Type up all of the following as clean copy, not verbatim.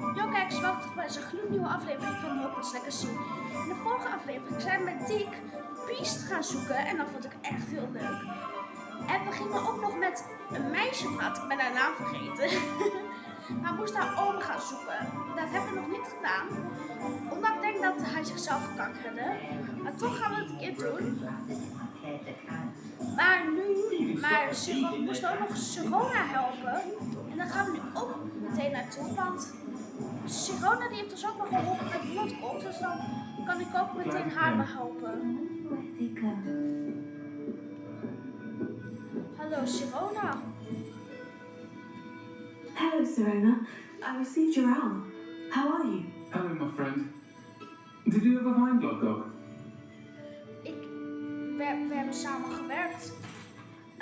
Yo, kijk, welkom bij deze gloednieuwe aflevering van Hogwarts Legacy. In de vorige aflevering zijn we met Dick Beast gaan zoeken en dat vond ik echt heel leuk. En we gingen ook nog met een meisje praten, ik ben haar naam vergeten. Maar we moesten haar oom gaan zoeken. Dat hebben we nog niet gedaan, omdat ik denk dat hij zichzelf kan redden. Maar toch gaan we het een keer doen. We moesten ook nog Sirona helpen. En daar gaan we nu ook meteen naartoe, want Sirona die heeft ons ook nog geholpen met Bloedkop, dus dan kan ik ook meteen haar behelpen. Hallo Sirona. Hello Sirona, I received your owl. How are you? Hello my friend. Did you ever find Bloodcock? We hebben samen gewerkt.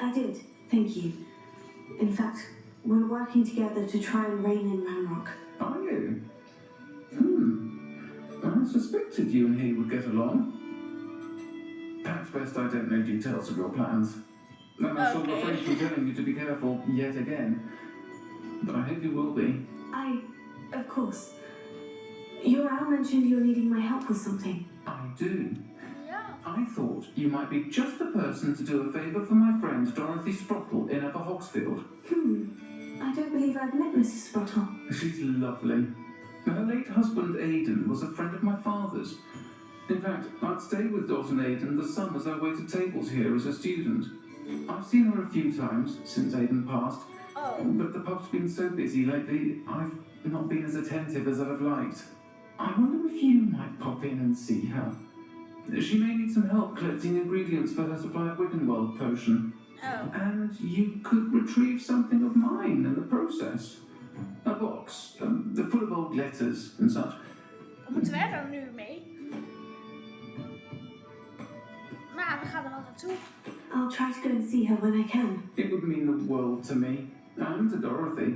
I did, thank you. In fact, we're working together to try and rein in Ranrock. Are you? I suspected you and he would get along. Perhaps best I don't know details of your plans. And I shall refrain from telling you to be careful yet again. But I hope you will be. Of course. Your owl mentioned you're needing my help with something. I do. Yeah. I thought you might be just the person to do a favour for my friend Dorothy Sprottle in Upper Hogsfield. I don't believe I've met Mrs. Sprottle. She's lovely. Her late husband Aidan was a friend of my father's. In fact, I'd stayed with Dawson Aidan the summers I waited tables here as a student. I've seen her a few times since Aidan passed, but the pub's been so busy lately, I've not been as attentive as I'd have liked. I wonder if you might pop in and see her. She may need some help collecting ingredients for her supply of Wiggenweld potion. And you could retrieve something of mine in the process. A box, full of old letters and such. Wat moeten wij er nu mee? Maar we gaan er wel naartoe. I'll try to go and see her when I can. It would mean the world to me, and to Dorothy.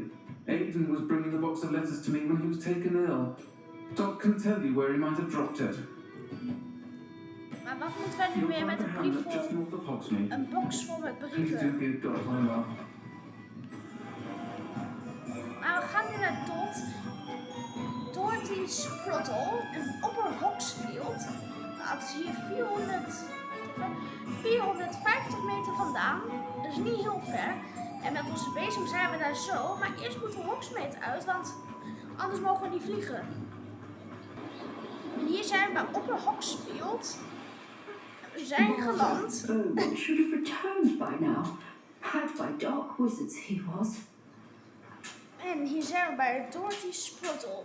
Aidan was bringing the box of letters to me when he was taken ill. Doc can tell you where he might have dropped it. Maar wat moeten wij nu meer met een brief just vol? north of Hogsmeade. Een box vol met Please do brieven. give Dot my love. Maar we gaan nu naar Dorothy Sprottle en Upper Hogsfield. Dat is hier 450 meter vandaan. Dat is niet heel ver. En met onze bezem zijn we daar zo. Maar eerst moeten we Hogsmeade uit, want anders mogen we niet vliegen. En hier zijn we bij Upper Hogsfield. We zijn geland. Oh, should have returned by now. Had by dark wizards he was. En hier zijn we bij Dorothy Sprottle.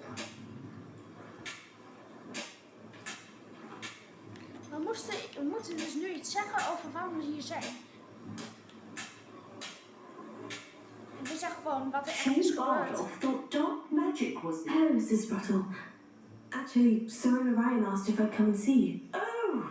We moeten dus nu iets zeggen over waarom we hier zijn. En we zeggen gewoon wat er echt is gebeurd. Thought dark magic was the... Hello, Mrs. Sprottle. Actually, Sirona Ryan asked if I'd come and see you. Oh,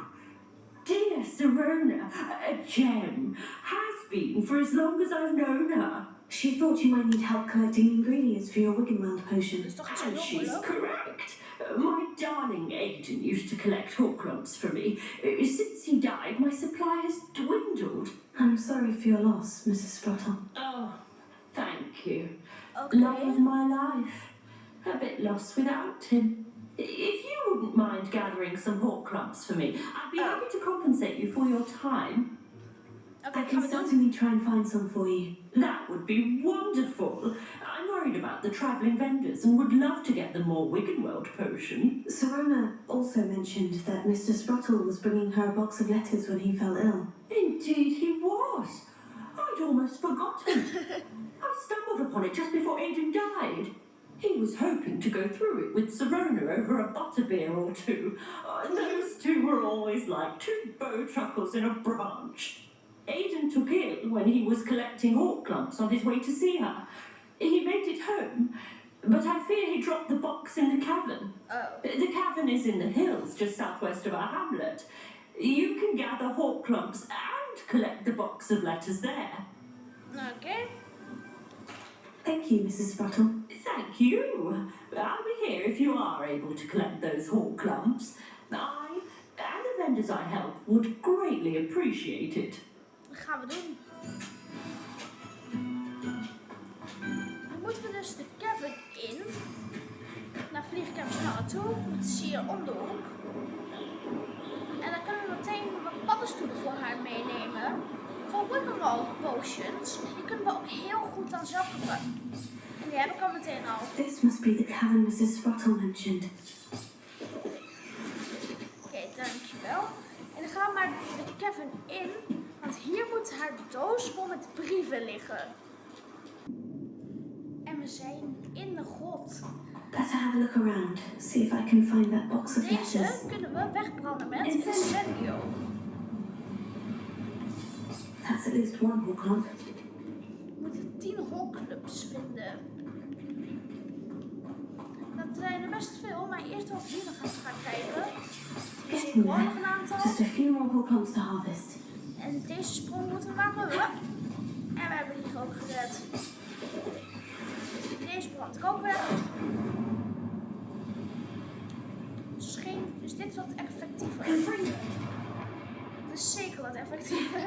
dear Sirona, a gem. Has been for as long as I've known her. She thought you might need help collecting ingredients for your Wiggenweld potion. Dat is toch zo And heel she's moeilijk? correct. My darling Aidan used to collect Horcrux for me. Since he died, my supply has dwindled. I'm sorry for your loss, Mrs. Sprottle. Oh, thank you. Okay. Love of my life. A bit lost without him. If you wouldn't mind gathering some Horcrux for me, I'd be happy to compensate you for your time. Oké, I gaan can we doen. certainly try and find some for you. That would be wonderful. I'm worried about the travelling vendors and would love to get them more Wiggenweld potion. Sirona also mentioned that Mr. Sprottle was bringing her a box of letters when he fell ill. Indeed he was. I'd almost forgotten. I stumbled upon it just before Aidan died. He was hoping to go through it with Sirona over a butterbeer or two. Those two were always like two bowtruckles in a branch. Aidan took ill when he was collecting Horcrux on his way to see her. He made it home, but I fear he dropped the box in the cavern. The cavern is in the hills just southwest of our hamlet. You can gather Horcrux and collect the box of letters there. Oké. Thank you, Mrs. Sprottle. Thank you. I'll be here if you are able to collect those Horcrux. I and the vendors I help would greatly appreciate it. Dat gaan we doen. Nu moeten we dus de cavern in. naartoe. Dat is hier om de hoek. En dan kunnen we meteen wat paddenstoelen voor haar meenemen. Voor Wiggle potions. Die kunnen we ook heel goed dan zelf gebruiken. En die heb ik al meteen al. This must be the cavern Mrs. Sprottle mentioned. Oké, dankjewel. En dan gaan we maar de cavern in. Want hier moet haar doos vol met brieven liggen. En we zijn in de grot. Better have a look around. See if I can find that box of Deze letters. kunnen we wegbranden met incendio. That's at least one hole clump. We moeten 10 holclubs vinden. Dat zijn er best veel, maar eerst wil ik hier nog even gaan kijken. Hier zie ik gewoon nog een aantal. Just a few more hole clumps to harvest. En deze sprong moeten we maken. Hup. En we hebben die ook gered. Deze brand ik ook weg. Dus dit is wat effectiever. Het is zeker wat effectiever.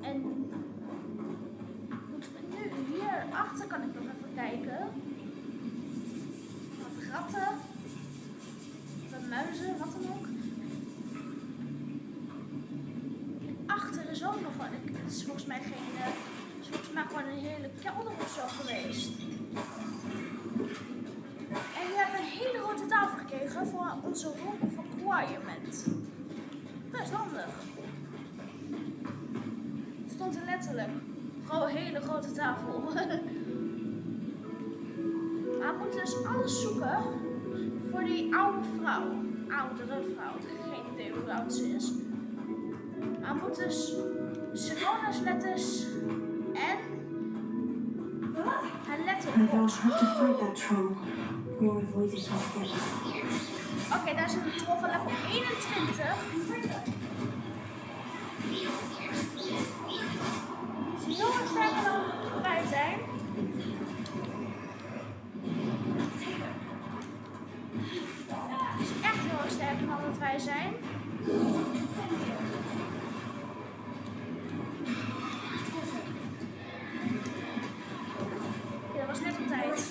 En moeten we nu hierachter kan ik nog even kijken. Wat ratten. Wat muizen, wat dan ook. En achter is ook nog wat. Het is volgens mij geen. Het is volgens mij gewoon een hele kelder of zo geweest. En we hebben een hele grote tafel gekregen voor onze room of requirement. Best handig. Het stond er letterlijk. Gewoon een hele grote tafel. Maar we moeten dus alles zoeken voor die oude vrouw. Oudere vrouw. Geen idee hoe oud ze is. Maar we moeten dus Serona's letters en haar I will letterbox. have to fight that troll or avoid it altogether. Oké, daar is een troll van level 21. Die is heel erg sterker dan wij zijn. Die is echt heel erg sterker dan dat wij zijn. Ja, dat was net op tijd.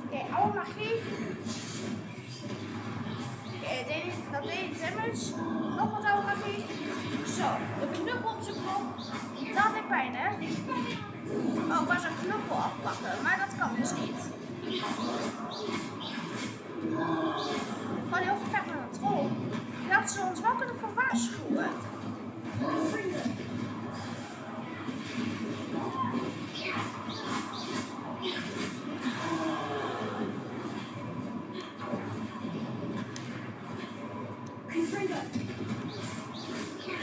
Oké, oude magie. Oké, dat deed damage. Nog wat oude magie. Zo, de knuppel op zijn kop. Dat deed pijn, hè? Oh, ik was een knuppel afpakken, maar dat kan dus niet. Gewoon heel gevecht met een troll. Die had ze ons wel kunnen voor waarschuwen.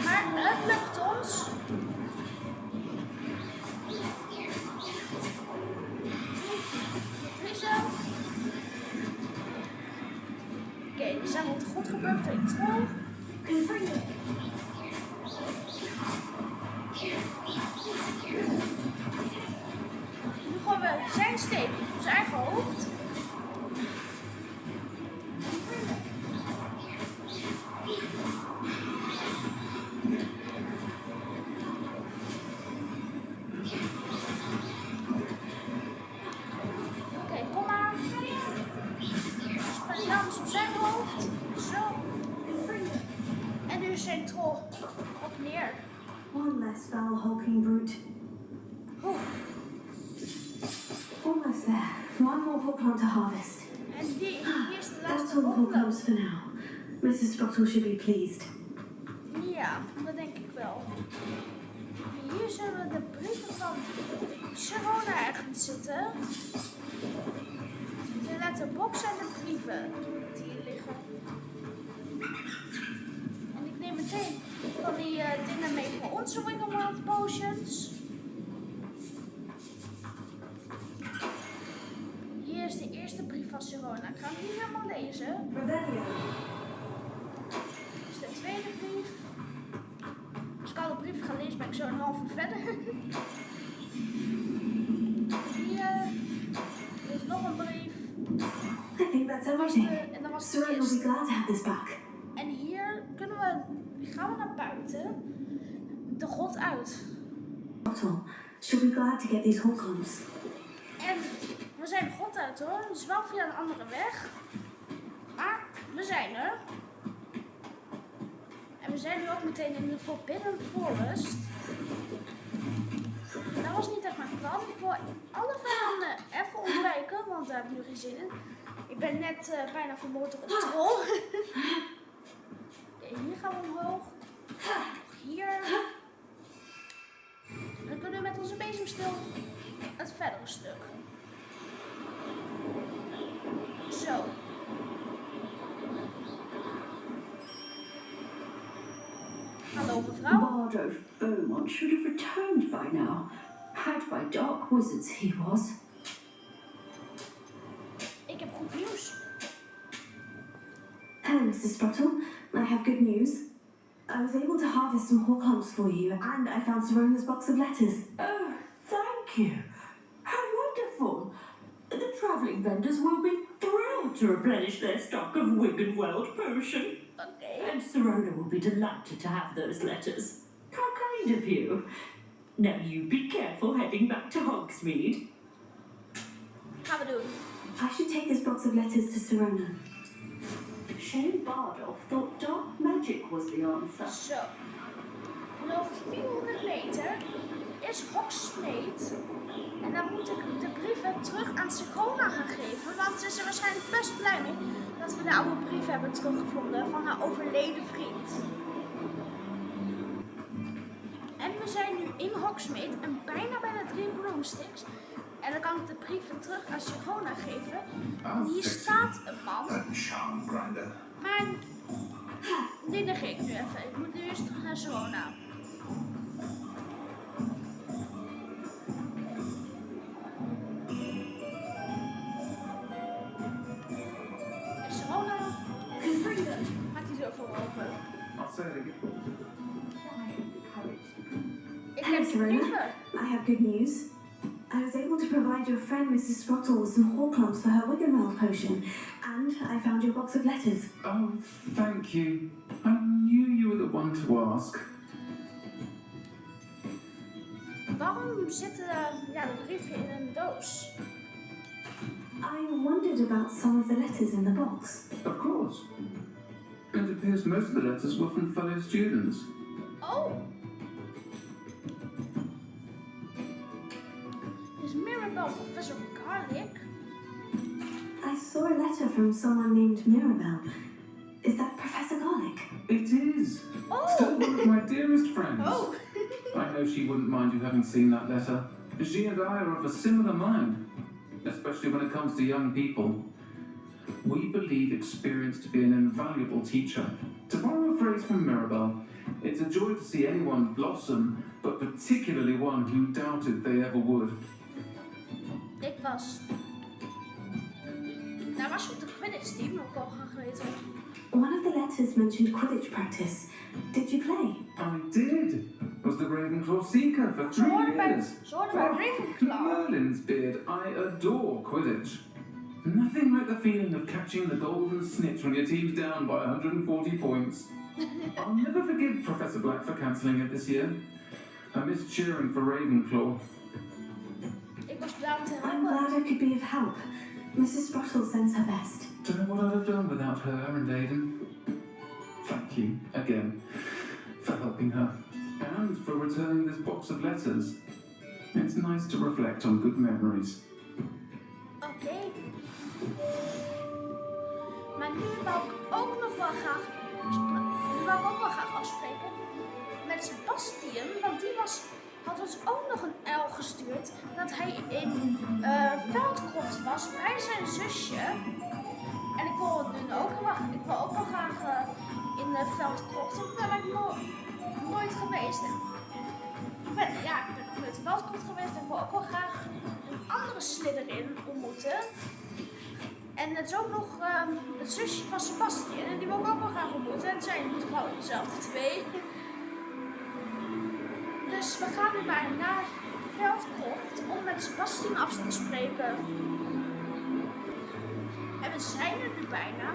Maar het lukt ons. Vriezen. Oké, die zijn goed gebukt door die troll. Nu gaan we zijn steek op zijn eigen hoofd. Oké, kom maar. Spannend op zijn hoofd. Zo. En nu is zijn troll op neer. One less foul hulking brute. Oeh. Almost there. One more hole clump to harvest. En hier is de That's laatste all the hole ronde. clumps for now. Mrs. Sprottle should be pleased. Ja, dat denk ik wel. Hier zullen de brieven van Serona ergens zitten. De letterbox en de brieven die hier liggen. En ik neem meteen van die dingen mee voor onze Wiggle potions. Hier is de eerste brief van Serona. Ik ga hem niet helemaal lezen. Revelio. Dit is de tweede brief. Als ik alle brieven ga lezen, ben ik zo een half uur verder. Hier. everything. En dan was de Serena will be kist. glad to have this back. En hier gaan we naar buiten. De grot uit. Bottle. She'll be glad to get these Horcrux. En we zijn de grot uit hoor. Het is wel via een andere weg. Maar we zijn er. En we zijn nu ook meteen in de Forbidden Forest. Dat was niet echt mijn plan. Ik wil alle vijanden even ontwijken, want daar heb ik nu geen zin in. Ik ben net bijna vermoord door een troll. Oké, hier gaan we omhoog. Hier. En dan kunnen we met onze bezemstil het verdere stuk. Zo. Hallo mevrouw. Bardo Beaumont should have returned by now. Had by dark wizards he was. Ik heb goed nieuws. Hello, Mrs. Sprottle. I have good news. I was able to harvest some Horcrux for you, and I found Serona's box of letters. Oh, thank you. How wonderful. The travelling vendors will be thrilled to replenish their stock of Wiggenweld potion. Oké. And Serona will be delighted to have those letters. How kind of you. Now you be careful heading back to Hogsmeade. Gaan we doen. I should take this box of letters to Serona. Shane Bardolph thought dark magic was the answer. Zo. Nog 400 meter is Hogsmeade. En dan moet ik de brieven terug aan Sirona gaan geven. Want ze is er waarschijnlijk best blij mee dat we de oude brief hebben teruggevonden van haar overleden vriend. En we zijn nu in Hogsmeade en bijna bij de 3 broomsticks. En dan kan ik de brieven terug aan Sirona geven. En hier staat een man. Maar die negeer ik nu even. Ik moet nu eerst terug naar Sirona. Sirona, maakt die deur voor me open. I'll say it again. Ik Hello, heb de Serona. brieven. I have good news. I was able to provide your friend Mrs. Sprottle with some Horcrux for her Wiggenweld potion, and I found your box of letters. Oh, thank you. I knew you were the one to ask. Waarom zitten de brieven in een doos? I wondered about some of the letters in the box. Of course. It appears most of the letters were from fellow students. Oh! Is Mirabelle Professor Garlic? I saw a letter from someone named Mirabelle. Is that Professor Garlic? It is. Oh! Still one of my dearest friends. Oh! I know she wouldn't mind you having seen that letter. She and I are of a similar mind, especially when it comes to young people. We believe experience to be an invaluable teacher. To borrow a phrase from Mirabelle, it's a joy to see anyone blossom, but particularly one who doubted they ever would. Ik was op de Quidditch team, ook al gaan geweten. One of the letters mentioned Quidditch practice. Did you play? I did. Was the Ravenclaw Seeker for Ze 3 hoorden bij years. Ravenclaw. Merlin's beard, I adore Quidditch. Nothing like the feeling of catching the golden snitch when your team's down by 140 points. I'll never forgive Professor Black for cancelling it this year. I missed cheering for Ravenclaw. Ik was blij om te I'm helpen. glad I could be of help. Mrs. Sprottle sends her best. Don't know what I'd have done without her and Aiden. Thank you, again, for helping her. And for returning this box of letters. It's nice to reflect on good memories. Oké. Maar nu wou ik ook nog wel graag afspreken met Sebastian, want die had ons ook nog een uil gestuurd dat hij in Feldcroft was bij zijn zusje. En ik wil nu ook wel graag in Feldcroft. Ik ben er nooit geweest. Ik ben nog nooit in Feldcroft geweest en ik wil ook wel graag een andere Slytherin ontmoeten. En het is ook nog het zusje van Sebastian en die wil ik ook wel graag ontmoeten. En het zijn toevallig dezelfde twee. Dus we gaan nu maar naar Feldcroft om met Sebastian af te spreken. En we zijn er nu bijna.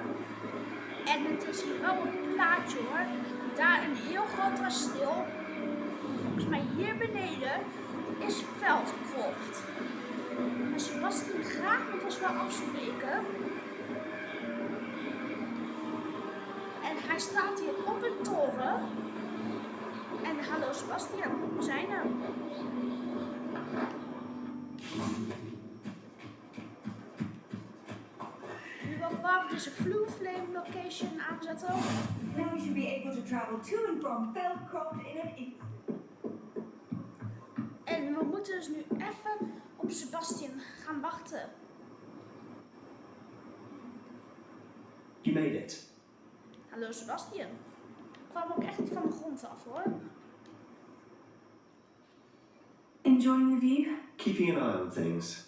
En het is hier wel een plaatje hoor. Daar een heel groot kasteel. Volgens mij hier beneden is Feldcroft. En Sebastian graag met ons wel afspreken. En hij staat hier op een toren. En hallo Sebastian, we zijn er. Nu ook waar we deze Blue Flame location aanzetten. Now we should be able to travel to and from Feldcroft in an instant. En we moeten dus nu even op Sebastian gaan wachten. You made it. Hallo Sebastian. Ik kwam ook echt niet van de grond af hoor. Enjoying the view? Keeping an eye on things.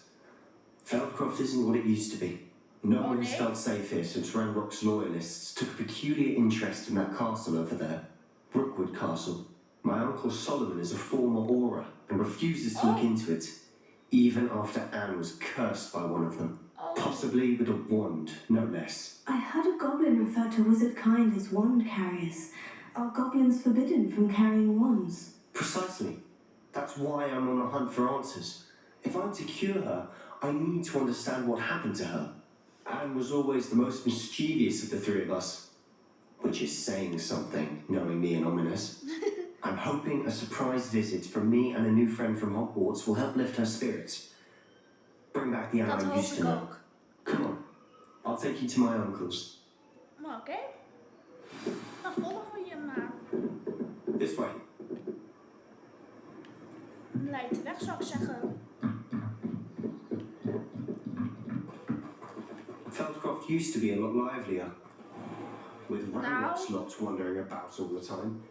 Feldcroft isn't what it used to be. No Oh, one's nee? felt safe here since Ranrock's loyalists took a peculiar interest in that castle over there. Brookwood Castle. My uncle Solomon is a former Auror and refuses to look Oh. into it, even after Anne was cursed by one of them. Oh. Possibly with a wand, no less. I heard a goblin refer to wizard kind as wand carriers. Are goblins forbidden from carrying wands? Precisely. That's why I'm on the hunt for answers. If I'm to cure her, I need to understand what happened to her. Anne was always the most mischievous of the three of us. Which is saying something, knowing me and Ominous. I'm hoping a surprise visit from me and a new friend from Hogwarts will help lift her spirits. Bring back the Anne Dat I hoop used to ik know. ook. Come on, I'll take you to my uncle's. Maar oké. Dan volgen we je maar. This way. Leidt de weg zou ik zeggen. Feldcroft used to be a lot livelier. With Ranrock's Now? lot wandering about all the time.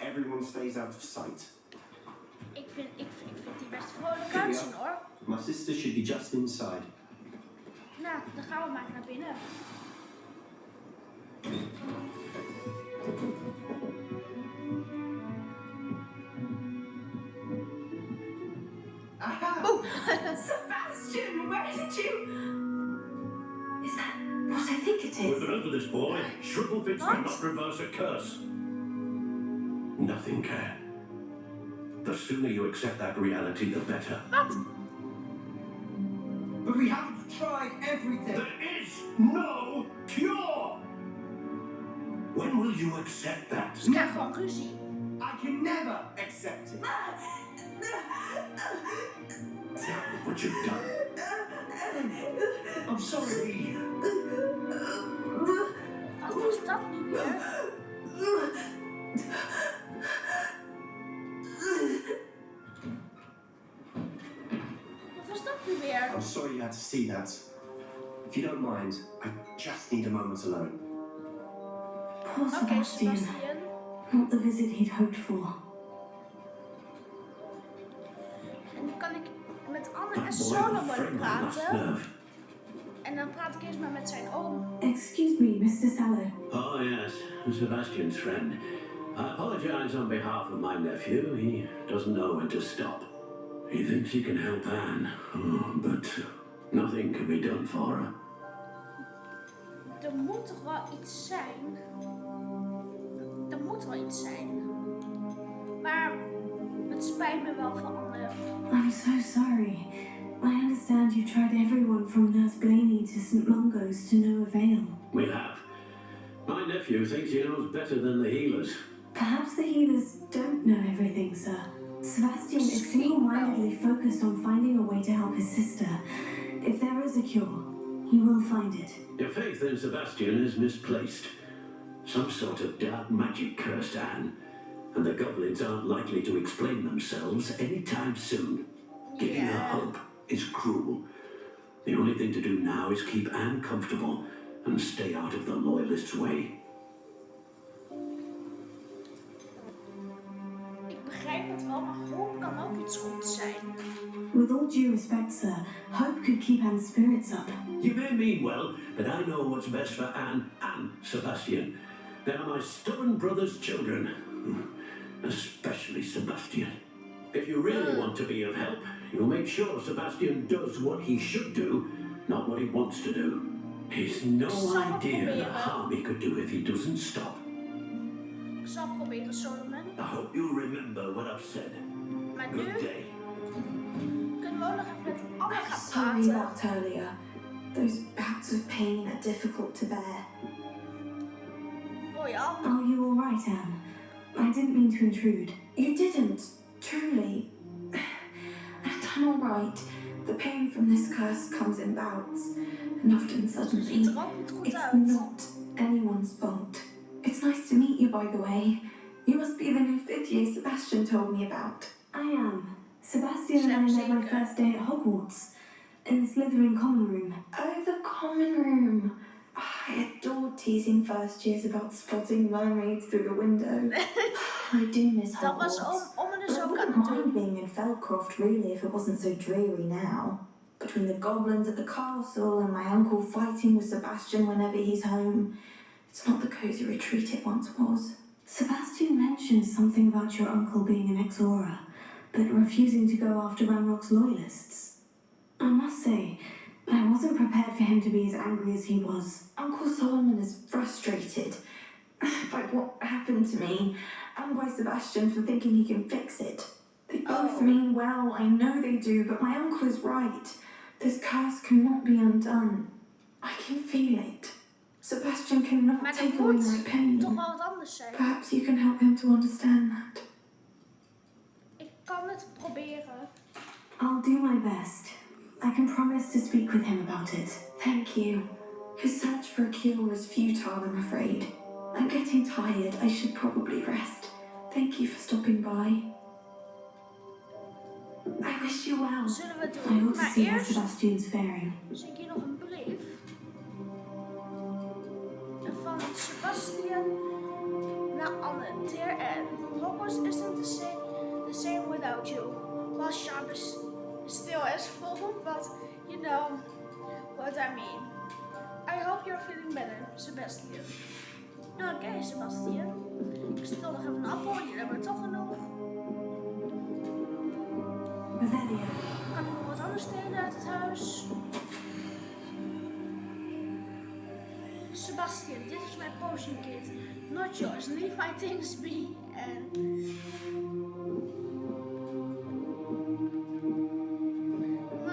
Everyone stays out of sight. Ik vind die best vrolijk uitzien hoor. My sister should be just inside. Nou, dan gaan we maar naar binnen. Aha! Sebastian, where did you? Is that what I think it With is? the help of this boy, Shrubblefits cannot reverse a curse. Nothing can. The sooner you accept that reality, the better. Wat? But we haven't tried everything. There is no cure! When will you accept that? Ze krijgen gewoon ruzie. I can never accept it. Tell me what you've done. I'm sorry. Wat was dat nu weer? Wat was dat nu weer? I'm sorry you had to see that. If you don't mind, I just need a moment alone. Poor Oké, Sebastian. Sebastian. Not the visit he'd hoped for. En nu kan ik met Anne en That boy Solomon will frame my last praten. nerve. En dan praat ik eerst maar met zijn oom. Excuse me, Mr. Sallow. Oh, yes, Sebastian's friend. I apologize on behalf of my nephew. He doesn't know when to stop. He thinks he can help Anne, but nothing can be done for her. Er moet toch wel iets zijn? Er moet wel iets zijn. Maar het spijt me wel voor Anne. I'm so sorry. I understand you tried everyone from Nurse Blaney to St. Mungo's to no avail. We have. My nephew thinks he knows better than the healers. Perhaps the healers don't know everything, sir. Sebastian is single-mindedly focused on finding a way to help his sister. If there is a cure, he will find it. Your faith in Sebastian is misplaced. Some sort of dark magic cursed Anne, and the goblins aren't likely to explain themselves anytime soon. Giving her Yeah. hope is cruel. The only thing to do now is keep Anne comfortable and stay out of the loyalists' way. Ik begrijp het wel, maar hoop kan ook iets goeds zijn. With all due respect, sir, hope could keep Anne's spirits up. You may mean well, but I know what's best for Anne and Sebastian. They are my stubborn brother's children, especially Sebastian. If you really want to be of help, you'll make sure Sebastian does what he should do, not what he wants to do. He's no Zal ik idea the proberen. harm he could do if he doesn't stop. Ik zal proberen, Solomon. I hope you'll remember what I've said. Maar nu Good day. kunnen we ook nog even met Anne I'm gaan sorry praten. about earlier. Those bouts of pain are difficult to bear. Hoi Anne. Are you all right, Anne? I didn't mean to intrude. You didn't, truly. And I'm all right. The pain from this curse comes in bouts, and often Ze suddenly. ziet er ook niet goed It's uit. not anyone's fault. It's nice to meet you, by the way. You must be the new fifth year Sebastian told me about. I am. Sebastian and I met my first day at Hogwarts, in the Slytherin common room. Oh, the common room. I adored teasing first years about spotting mermaids through the window. I do miss Dat was Hogwarts. om er But dus I ook aan wouldn't te mind doen. being in Feldcroft really if it wasn't so dreary now. Between the goblins at the castle and my uncle fighting with Sebastian whenever he's home, it's not the cozy retreat it once was. Sebastian mentioned something about your uncle being an ex-Aura, but refusing to go after Ranrock's loyalists. I must say, I wasn't prepared for him to be as angry as he was. Uncle Solomon is frustrated by what happened to me, and by Sebastian for thinking he can fix it. They both mean well, I know they do, but my uncle is right. This curse cannot be undone. I can feel it. Sebastian cannot Maar take er away my moet pain. toch wel wat anders zijn. Perhaps you can help him to understand that. Ik kan het proberen. I'll do my best. I can promise to speak with him about it. Thank you. His search for a cure is futile, I'm afraid. I'm getting tired. I should probably rest. Thank you for stopping by. I wish you well. Zullen we I doen. want to Maar see how eerst Sebastian's faring. zie ik hier nog een brief. Van Sebastian naar Anne. Dear Anne, Hogwarts isn't the same without you. While sharp is still as full, but you know what I mean. I hope you're feeling better, Sebastian. Oké, Sebastian. Ik stel nog even een appel, jullie hebben er toch genoeg. Revelio. Kan ik nog wat anders stelen uit het huis? Sebastian, dit is mijn potion kit. Not yours. Leave my things be. En...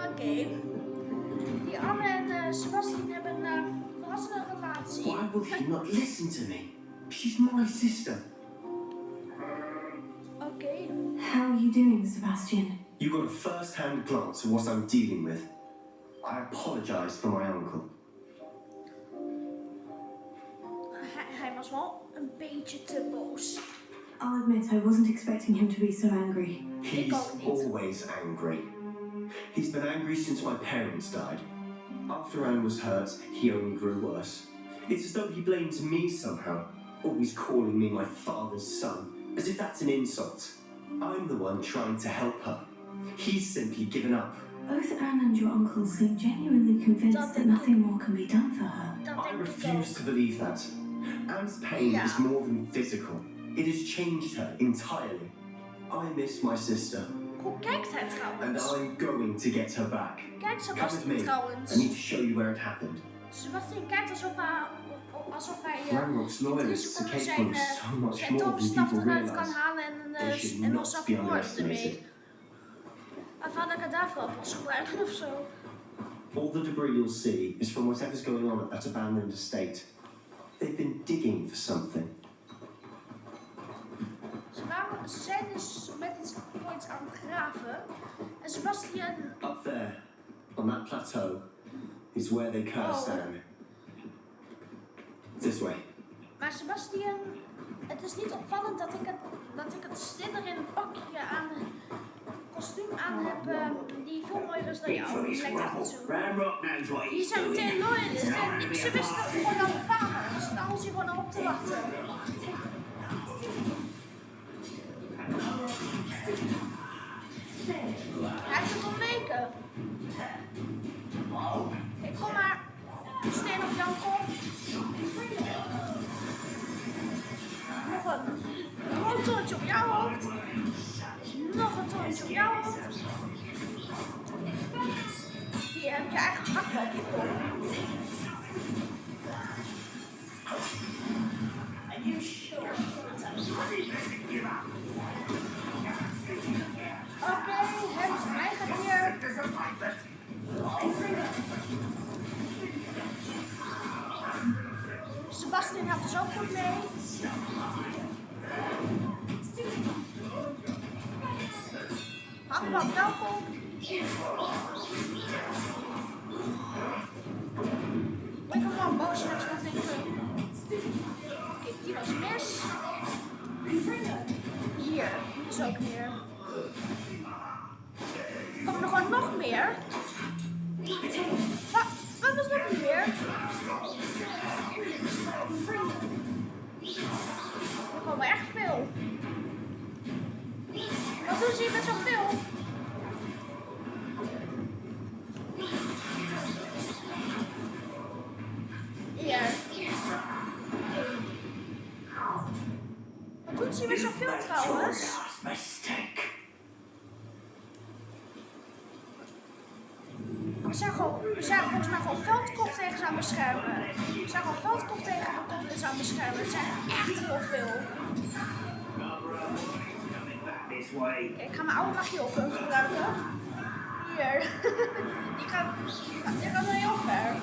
Oké. Die Anne en Sebastian hebben een verrassende relatie. Why will she not listen to me? She's my sister. Oké. How are you doing, Sebastian? You got a first-hand glance at what I'm dealing with. I apologize for my uncle. Hij was wel een beetje te boos. I'll admit I wasn't expecting him to be so angry. He's ook niet. always angry. He's been angry since my parents died. After Anne was hurt, he only grew worse. It's as though he blames me somehow, always calling me my father's son, as if that's an insult. I'm the one trying to help her. He's simply given up. Both Anne and your uncle seem genuinely convinced that nothing more can be done for her. Dat I denk ik ook. refuse to believe that. Anne's pain Yeah. is more than physical. It has changed her entirely. I miss my sister, Hoe kijkt hij and trouwens? I'm going to get her back. Kijk Come with Sebastian me. I trouwens. need to show you where it happened. Sebastian kijkt alsof hij Ranrock's loyalists are zijn, capable of so much zijn more than toverstaf people eruit kan realize. halen They should en not ons be afvermoorden underestimated. ermee. Avada Kedavra appels gebruiken of zo. All the debris you'll see is from whatever's going on at that abandoned estate. They've been digging for something. Ze zijn dus met voor iets aan het graven. En Sebastian, Up there, on that plateau, is where they cursed Oh. Anne. This way. maar Sebastian, het is niet opvallend dat ik het Slytherin pakje aan, kostuum aan heb die veel mooier is dan Big jou. voice Lijkt echt ruffle. zo. Ranrock knows what Hier he's zijn doing. meteen loyalists It's not en gonna be ze a wisten dat party. we gewoon al kwamen. Dus staan ons hier gewoon al op te wachten. Hij heeft het ontweken. Ik kom maar. Steen op jouw kop. Nog een groot toontje op jouw hoofd. Nog een toontje op jouw hoofd. Hier heb je eigen hakje op je kop. Are you sure? Oké, hij gaat hier. Sebastian helpt dus ook goed mee. Hangman, welkom. Ik kan wel een boos zijn, ik denken. Oké, die was mis. Hier, die is ook meer. Komen er gewoon nog meer? Wat was nog meer? Er komen echt veel. Wat doen ze hier met zoveel? Hier. Wat doen ze hier met zoveel trouwens? We zijn volgens mij gewoon Feldcroft tegen ze aan beschermen. We zijn gewoon Feldcroft tegen de Goblins aan beschermen. Het zijn echt heel veel. Ik ga mijn oude magie op gebruiken. Hier. Die gaat wel heel ver.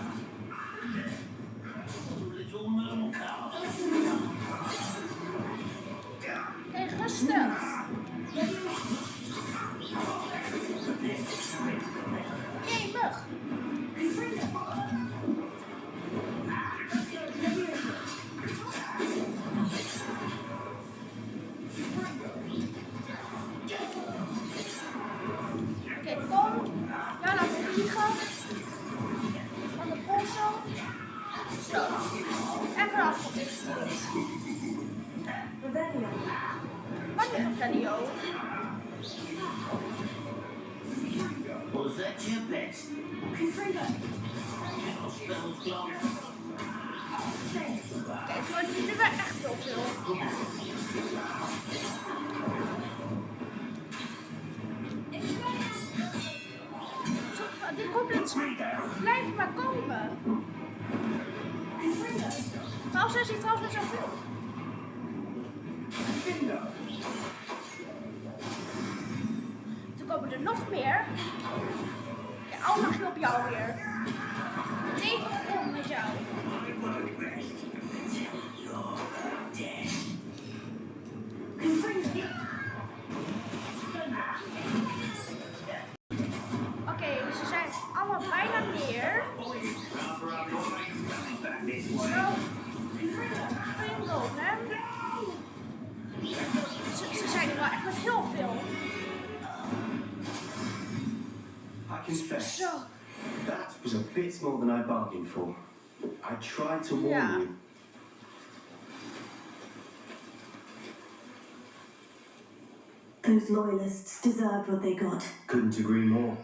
Hey, rustig. Hey, mug. Oké, kom. Ja, laten we vliegen. Van de polsen. Zo. En vanaf op dit gebied. Wat is een Velio? Was that your best? Kijk, het wordt nu wel echt heel veel. Die goblins blijven maar komen. Waarom zijn ze trouwens met zoveel? Toen komen er nog meer. Ja, al mag je op jou weer. Tegen grond met jou. Oké, ze zijn allemaal bijna neer. Zo. Vriendel, hè? Ze zijn er wel echt met heel veel. I confess, Zo. that was a bit more than I bargained for. I tried to warn Yeah. you. Those loyalists deserved what they got. Couldn't agree more.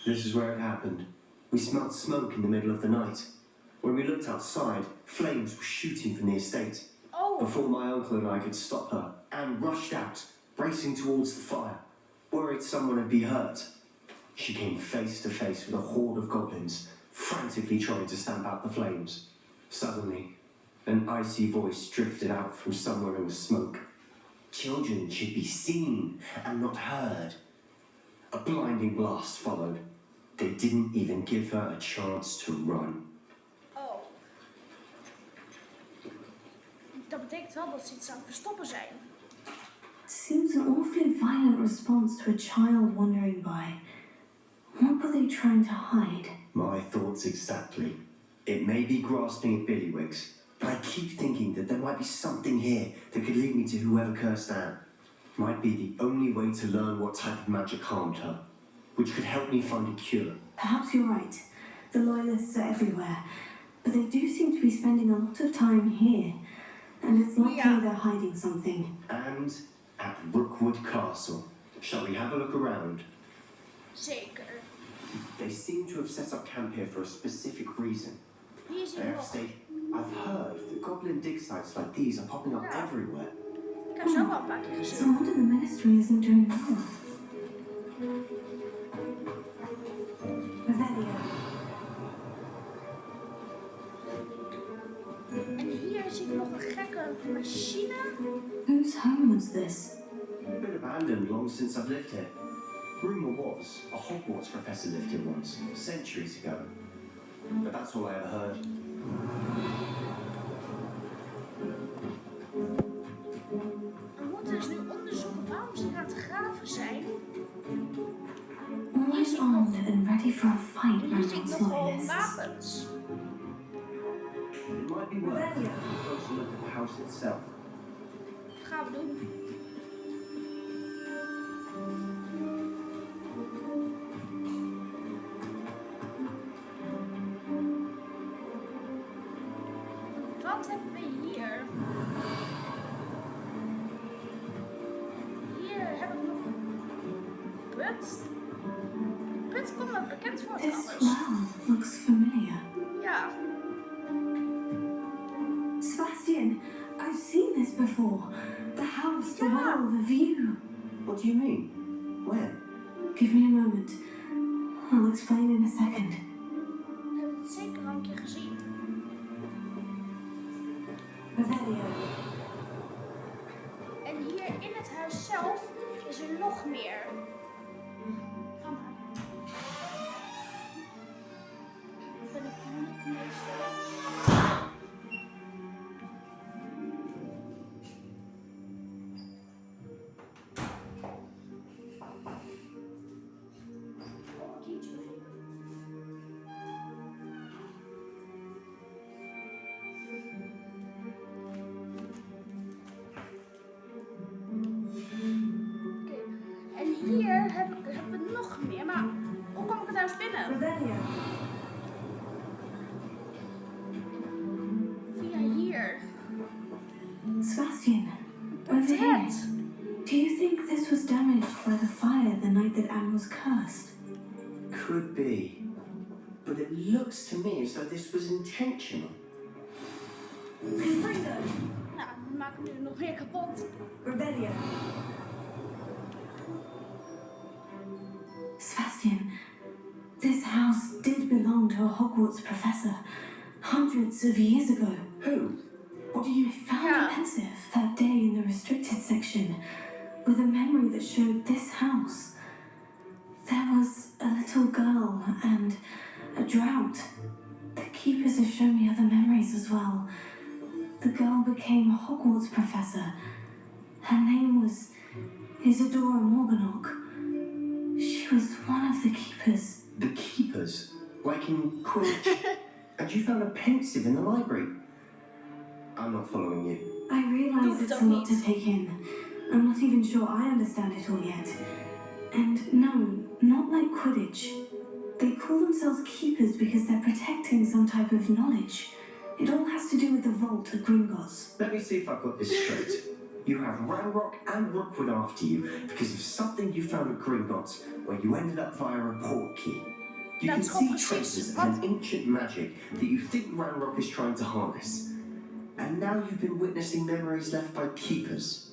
This is where it happened. We smelled smoke in the middle of the night. When we looked outside, flames were shooting from the estate. Oh. Before my uncle and I could stop her, Anne rushed out, racing towards the fire, worried someone would be hurt. She came face to face with a horde of goblins, frantically trying to stamp out the flames. Suddenly, an icy voice drifted out from somewhere in the smoke. Children should be seen and not heard. A blinding blast followed. They didn't even give her a chance to run. Oh. Dat betekent wel dat ze iets aan het verstoppen zijn. It seems an awfully violent response to a child wandering by. What were they trying to hide? My thoughts exactly. It may be grasping at Billywicks, but I keep thinking that there might be something here that could lead me to whoever cursed Anne. Might be the only way to learn what type of magic harmed her, which could help me find a cure. Perhaps you're right. The loyalists are everywhere. But they do seem to be spending a lot of time here. And it's likely they're hiding something. And at Rookwood Castle. Shall we have a look around? Zeker. They seem to have set up camp here for a specific reason. Hier is They hij have nog. stayed. I've heard that goblin dig sites like these are popping up everywhere. Ik heb ze ook al een paar keer No gezien. wonder the ministry isn't doing well. Revelio. Een machine? Whose home was this? Been abandoned long since I've lived here. Rumour was a Hogwarts professor lived here once, centuries ago. But that's all I ever heard. We moeten dus nu onderzoeken waarom ze aan het graven zijn. Always armed and ready for a fight, En my hier zie ik nog gewoon loyalists. wapens. It might be worth taking a closer look at the house itself. Wat gaan we doen? Wat hebben we hier? Hier heb ik nog een put. Die put komt me bekend voor This trouwens. well looks familiar. Ja. Sebastian, I've seen this before. The house, the Yeah. well, the view. What do you mean? Where? Give me a moment. I'll explain in a second. We hebben het zeker al een keer gezien. Revelio. En hier in het huis zelf is er nog meer. Ga maar. Ben ik paniekmeester? Oh, kindje even. Oké, en hier hebben we nog meer, maar hoe kom ik het huis binnen? Revelio. Via hier. Sebastian, over here. Portret. Do you think this was damaged by the fire the night that Anne was cursed? Could be. But it looks to me as though this was intentional. Confringo. Nou, we maken nu nog meer kapot. Revelio. Sebastian, this house did belong to a Hogwarts professor hundreds of years ago. Who? What do you... I found Yeah. a pensive that day in the restricted section with a memory that showed this house. There was a little girl and a drought. The keepers have shown me other memories as well. The girl became a Hogwarts professor. Her name was Isadora Morganach. She was one of the keepers. The keepers? Like in Quidditch? And you found a pensive in the library? I'm not following you. I realize Doe it's dat a lot to niet. take in. I'm not even sure I understand it all yet. And no, not like Quidditch. They call themselves keepers because they're protecting some type of knowledge. It all has to do with the vault at Gringotts. Let me see if I've got this straight. You have Ranrock and Rookwood after you because of something you found at Gringotts where you ended up via a portkey. You can That's see precies traces of wat- an ancient magic that you think Ranrock is trying to harness. And now you've been witnessing memories left by keepers.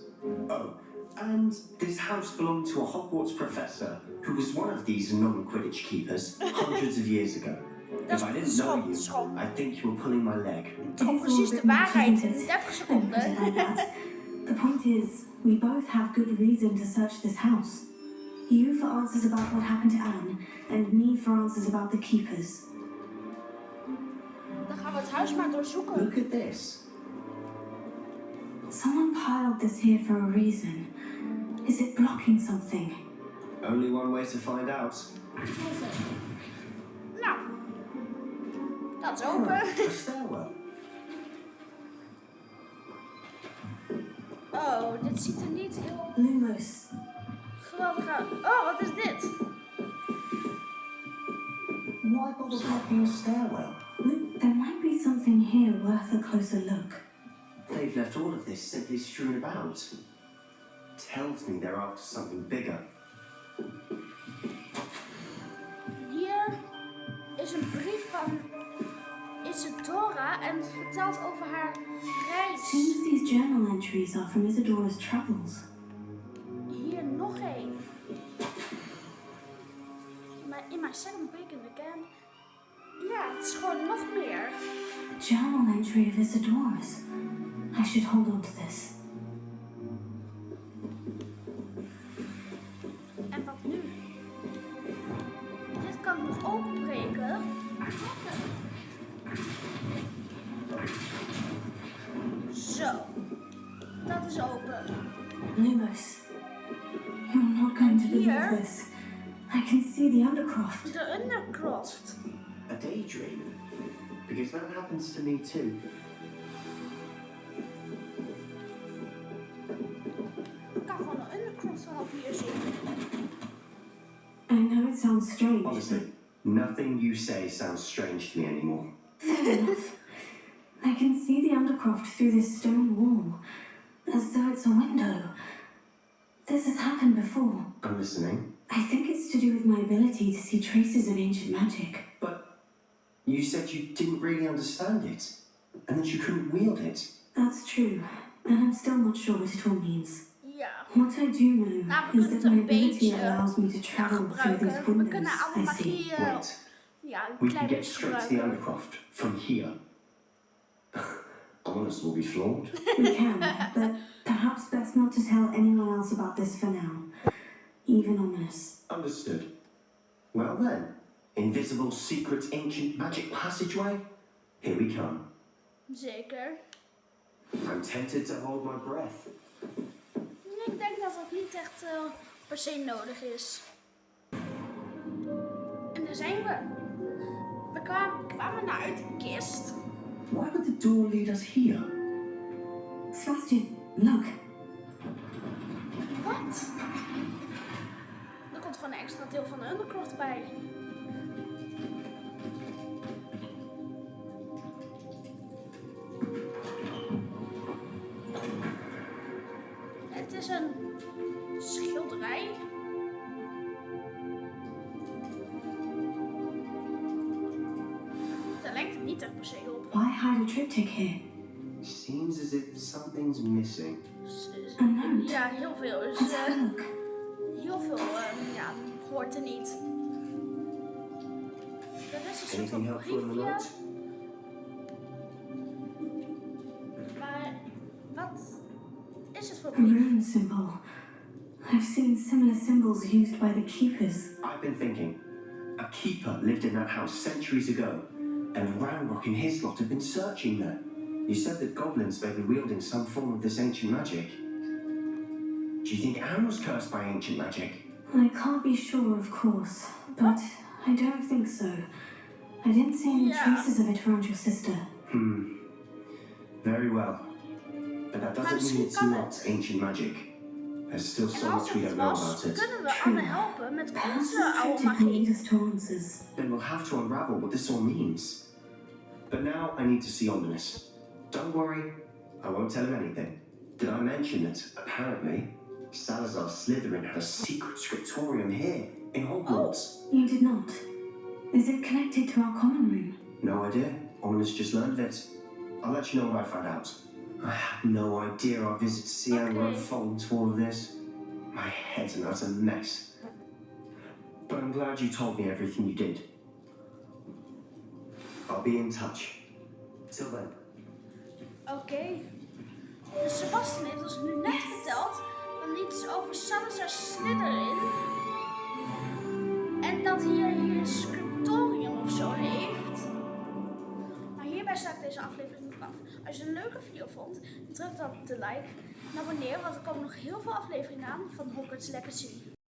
Oh, and this house belonged to a Hogwarts professor who was one of these non-Quidditch keepers hundreds of years ago. Dat If I is didn't know schoon, you, schoon. I think you were pulling my leg. Het is gewoon precies de waarheid in 30 Don't put seconden. it like that. The point is, we both have good reason to search this house. You for answers about what happened to Anne, and me for answers about the keepers. Dan gaan we het huis maar doorzoeken. Look at this. Someone piled this here for a reason. Is it blocking something? Only one way to find out. Nou, dat is open. A stairwell. Oh, dit ziet er niet heel Lumos. geweldig uit. Oh, wat is dit? Why bother blocking a stairwell? Look, there might be something here worth a closer look. They've left all of this simply strewn about. Tells me they're after something bigger. Hier is een brief van Isadora en het vertelt over haar reis. Seems these journal entries are from Isadora's travels. Hier nog één. Maar in my second weekend again. Ja, het is gewoon nog meer. A journal entry of Isadora's. I should hold on to this. En wat nu? Dit kan ik nog openbreken. Zo. Dat is open. Lumos, you're not going to believe this. I can see the Undercroft. De Undercroft. A daydream? Because that happens to me too. Ik kan gewoon de Undercroft vanaf hier zien. I know it sounds strange. Honestly, nothing you say sounds strange to me anymore. Fair enough. I can see the Undercroft through this stone wall, as though it's a window. This has happened before. I'm listening. I think it's to do with my ability to see traces of ancient magic. But you said you didn't really understand it, and that you couldn't wield it. That's true, and I'm still not sure what it all means. Ja. What I do know Nou, we is kunnen that het my een ability beetje allows me to travel through gebruiken. these We windows, kunnen alle I see. magie, Wait, ja, een we klein can get beetje straight to the gebruiken. Undercroft from here. Ominous will be flawed. We can, but perhaps best not to tell anyone else about this for now. Even Ominous. Understood. Well then, invisible, secret, ancient magic passageway? Here we come. Zeker. I'm tempted to hold my breath. Ik denk dat dat niet echt per se nodig is. En daar zijn we. We kwamen naar uit de kist. Why would the door lead us here? Sebastian, look. Wat? Er komt gewoon een extra deel van de Undercroft bij. Het is een schilderij. Daar lijkt het niet echt per se op. Why hide a triptych here? Seems as if something's missing. A note. Ja, heel veel. Dus, Let's have a look. heel veel ja, hoort er niet. Dat is een soort Anything van helpful in the briefje. note? Maar wat is het voor A brief? rune symbol. I've seen similar symbols used by the keepers. I've been thinking. A keeper lived in that house centuries ago, and Ranrock and his lot have been searching there. You said that goblins may be wielding some form of this ancient magic. Do you think Anne was cursed by ancient magic? I can't be sure, of course, but I don't think so. I didn't see any Yeah. traces of it around your sister. Very well. But that doesn't misschien mean it's kan not het. ancient magic. There's still En so als much we het don't know was, about it. kunnen we Anne helpen met Perhaps onze this oude triptych will lead magie. us to answers. Then we'll have to unravel what this all means. But now I need to see Ominous. Don't worry, I won't tell him anything. Did I mention that, apparently, Salazar Slytherin had a secret scriptorium here, in Hogwarts? You did not. Is it connected to our common room? No idea. Ominous just learned of it. I'll let you know what I found out. I had no idea our visit to see Anne would unfold into all of this. My head's an utter mess. But I'm glad you told me everything you did. I'll be in touch. Till then. Oké. Dus Sebastian heeft ons nu net verteld van iets over Salazar Slytherin. En dat hij hier een scriptorium of zo heeft. Maar hierbij sluit deze aflevering nog af. Als je het een leuke video vond, druk dan op de like en abonneer, want er komen nog heel veel afleveringen aan van Hogwarts Legacy.